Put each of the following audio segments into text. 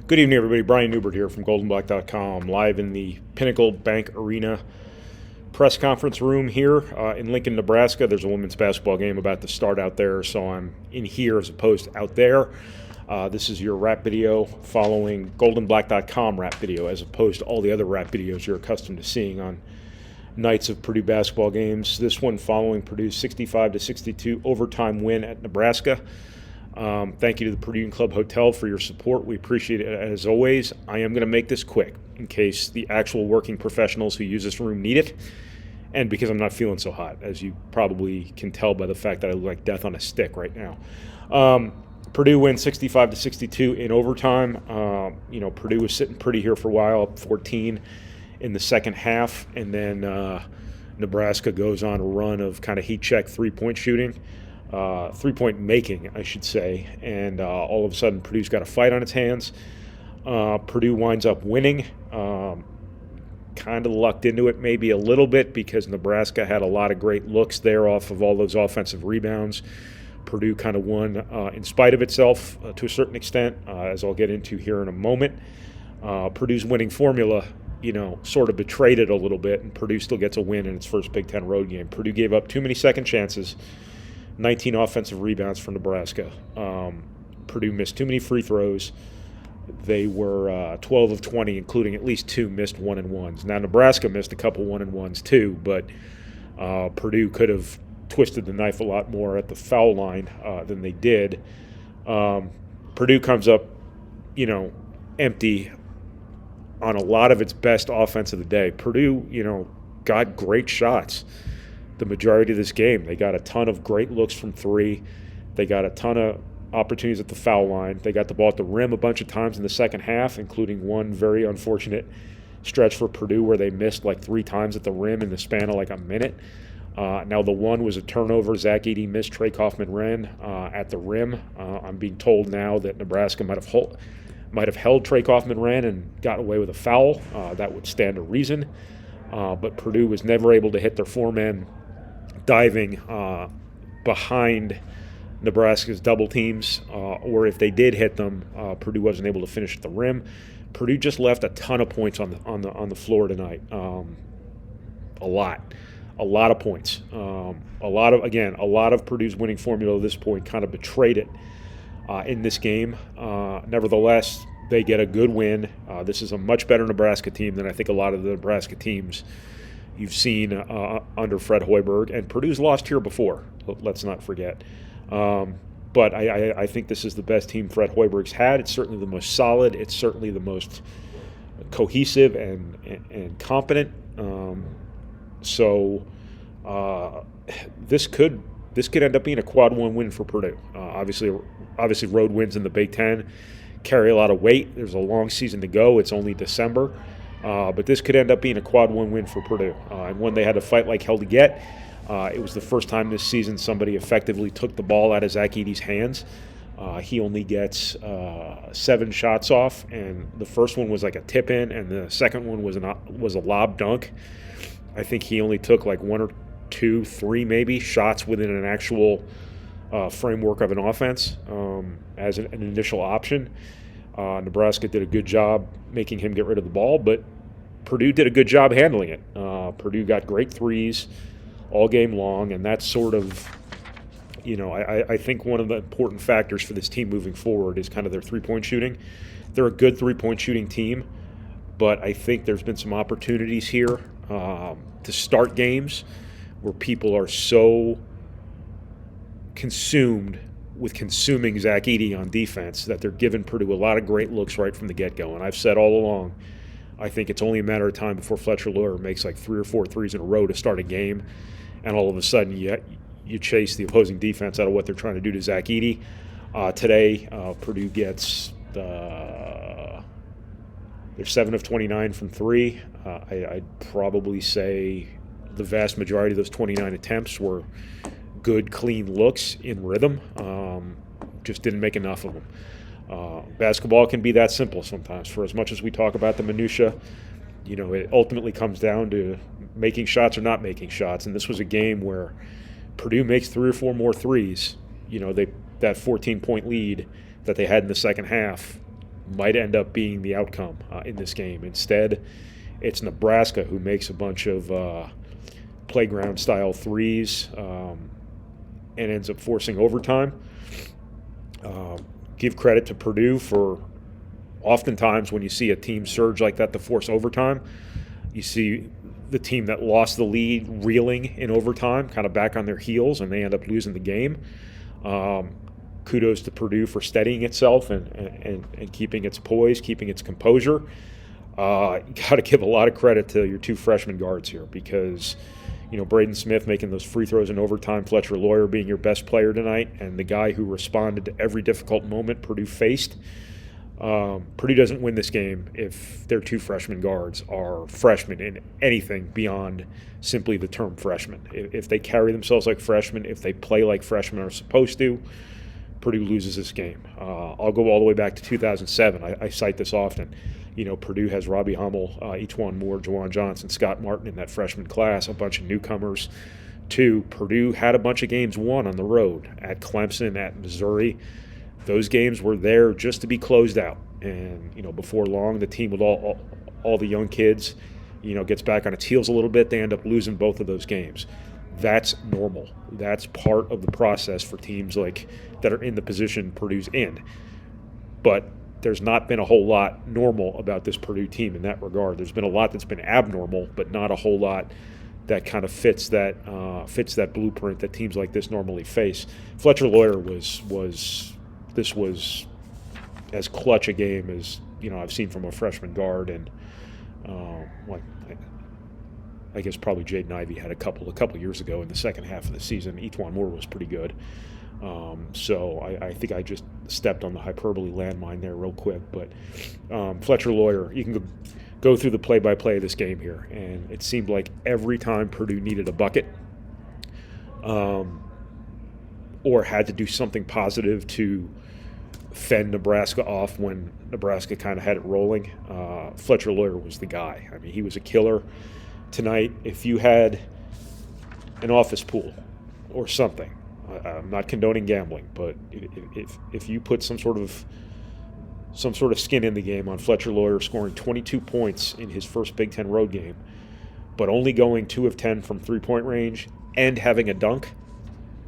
Good evening, everybody. Brian Neubert here from goldenblack.com, live in the Pinnacle Bank Arena press conference room here in Lincoln, Nebraska. There's a women's basketball game about to start out there, so I'm in here as opposed to out there. This is your rap video following goldenblack.com rap video, as opposed to all the other rap videos you're accustomed to seeing on nights of Purdue basketball games. This one following Purdue's 65-62 overtime win at Nebraska. Thank you to the Purdue Club Hotel for your support. We appreciate it as always. I am going to make this quick in case the actual working professionals who use this room need it, and because I'm not feeling so hot, as you probably can tell by the fact that I look like death on a stick right now. Purdue wins 65-62 in overtime. Purdue was sitting pretty here for a while, up 14 in the second half, and then Nebraska goes on a run of kind of heat check three-point shooting. 3-point making, I should say, and all of a sudden Purdue's got a fight on its hands. Purdue winds up winning, kind of lucked into it maybe a little bit because Nebraska had a lot of great looks there off of all those offensive rebounds. Purdue kind of won in spite of itself to a certain extent, as I'll get into here in a moment. Purdue's winning formula, sort of betrayed it a little bit, and Purdue still gets a win in its first Big Ten road game. Purdue gave up too many second chances. 19 offensive rebounds for Nebraska. Purdue missed too many free throws. They were 12 of 20, including at least 2 missed 1-and-1s. Now, Nebraska missed a couple 1-and-1s too, but Purdue could have twisted the knife a lot more at the foul line than they did. Purdue comes up, empty on a lot of its best offense of the day. Purdue, got great shots the majority of this game. They got a ton of great looks from three. They got a ton of opportunities at the foul line. They got the ball at the rim a bunch of times in the second half, including one very unfortunate stretch for Purdue where they missed like 3 times at the rim in the span of like a minute. Now the one was a turnover. Ross-Ade missed Trey Kaufman-Renn at the rim. I'm being told now that Nebraska might have held Trey Kaufman-Renn and got away with a foul. That would stand to reason. But Purdue was never able to hit their four-man diving behind Nebraska's double teams, or if they did hit them, Purdue wasn't able to finish at the rim. Purdue just left a ton of points on the floor tonight. A lot of points. A lot of Purdue's winning formula at this point kind of betrayed it in this game. Nevertheless, they get a good win. This is a much better Nebraska team than I think a lot of the Nebraska teams you've seen under Fred Hoiberg, and Purdue's lost here before, let's not forget. But I think this is the best team Fred Hoiberg's had. It's certainly the most solid. It's certainly the most cohesive and competent. So this could end up being a quad one win for Purdue. Obviously road wins in the Big Ten carry a lot of weight. There's a long season to go. It's only December. But this could end up being a quad one win for Purdue, and one they had to fight like hell to get. It was the first time this season somebody effectively took the ball out of Ross-Ade's hands. He only gets 7 shots off, and the first one was like a tip-in, and the second one was a lob dunk. I think he only took like 1 or 2, 3 maybe shots within an actual framework of an offense as an initial option. Nebraska did a good job making him get rid of the ball, but Purdue did a good job handling it. Purdue got great threes all game long, and that's sort of, I think one of the important factors for this team moving forward is kind of their three-point shooting. They're a good three-point shooting team, but I think there's been some opportunities here to start games where people are so consumed with consuming Ross-Ade on defense that they're giving Purdue a lot of great looks right from the get-go. And I've said all along, I think it's only a matter of time before Fletcher Loyer makes like 3 or 4 threes in a row to start a game, and all of a sudden you chase the opposing defense out of what they're trying to do to Ross-Ade. Today, Purdue gets they're 7 of 29 from 3. I'd probably say the vast majority of those 29 attempts were good, clean looks in rhythm. Just didn't make enough of them. Basketball can be that simple sometimes. For as much as we talk about the minutia, it ultimately comes down to making shots or not making shots. And this was a game where Purdue makes 3 or 4 more threes. That 14-point lead that they had in the second half might end up being the outcome in this game. Instead, it's Nebraska who makes a bunch of playground-style threes and ends up forcing overtime. Give credit to Purdue for oftentimes when you see a team surge like that to force overtime, you see the team that lost the lead reeling in overtime, kind of back on their heels, and they end up losing the game. Kudos to Purdue for steadying itself and keeping its poise, keeping its composure. You got to give a lot of credit to your two freshman guards here because, Braden Smith making those free throws in overtime, Fletcher Lawyer being your best player tonight, and the guy who responded to every difficult moment Purdue faced. Purdue doesn't win this game if their two freshman guards are freshmen in anything beyond simply the term freshman. If they carry themselves like freshmen, if they play like freshmen are supposed to, Purdue loses this game. I'll go all the way back to 2007. I cite this often. Purdue has Robbie Hummel, E'Twaun Moore, Jawan Johnson, Scott Martin in that freshman class, a bunch of newcomers. Too, Purdue had a bunch of games won on the road at Clemson, at Missouri. Those games were there just to be closed out. And, before long, the team with all the young kids, gets back on its heels a little bit. They end up losing both of those games. That's normal. That's part of the process for teams that are in the position Purdue's in. But there's not been a whole lot normal about this Purdue team in that regard. There's been a lot that's been abnormal, but not a whole lot that kind of fits that blueprint that teams like this normally face. Fletcher Lawyer was as clutch a game as I've seen from a freshman guard, and I guess probably Jaden Ivey had a couple years ago in the second half of the season. E'Twaun Moore was pretty good. So I think I just stepped on the hyperbole landmine there real quick. But Fletcher Lawyer, you can go through the play-by-play of this game here, and it seemed like every time Purdue needed a bucket or had to do something positive to fend Nebraska off when Nebraska kind of had it rolling, Fletcher Lawyer was the guy. I mean, he was a killer tonight. If you had an office pool or something, I'm not condoning gambling, but if you put some sort of skin in the game on Fletcher Lawyer scoring 22 points in his first Big Ten road game, but only going 2 of 10 from three-point range and having a dunk,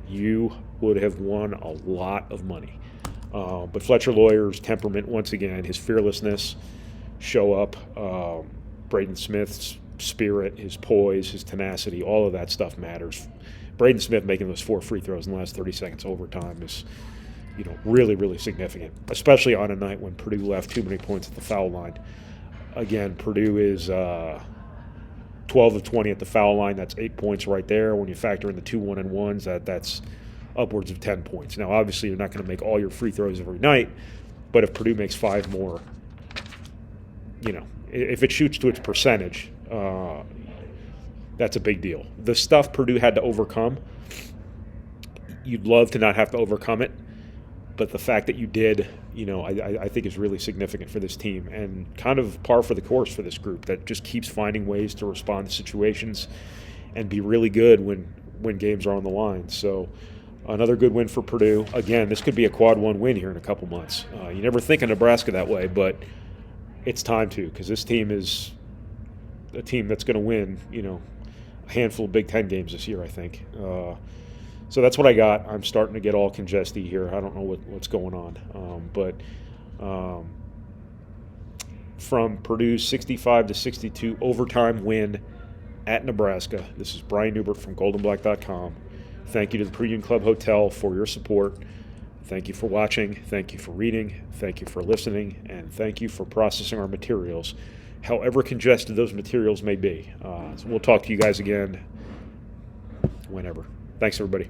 you would have won a lot of money. But Fletcher Lawyer's temperament, once again, his fearlessness, show up, Braden Smith's spirit, his poise, his tenacity, all of that stuff matters. Braden Smith making those 4 free throws in the last 30 seconds overtime is, really, really significant, especially on a night when Purdue left too many points at the foul line. Again, Purdue is 12 of 20 at the foul line. That's 8 points right there. When you factor in the 2 1-and-1s, that's upwards of 10 points. Now, obviously, you're not going to make all your free throws every night, but if Purdue makes 5 more, if it shoots to its percentage, that's a big deal. The stuff Purdue had to overcome, you'd love to not have to overcome it, but the fact that you did, I think is really significant for this team and kind of par for the course for this group that just keeps finding ways to respond to situations and be really good when games are on the line. So another good win for Purdue. Again, this could be a quad 1 win here in a couple months. You never think of Nebraska that way, but it's time to, because this team is a team that's going to win, a handful of Big Ten games this year, I think. So that's what I got. I'm starting to get all congested here. I don't know what's going on. But from Purdue's 65-62 overtime win at Nebraska, this is Brian Neubert from GoldenBlack.com. Thank you to the Purdue Club Hotel for your support. Thank you for watching. Thank you for reading. Thank you for listening. And thank you for processing our materials, however congested those materials may be. So we'll talk to you guys again whenever. Thanks, everybody.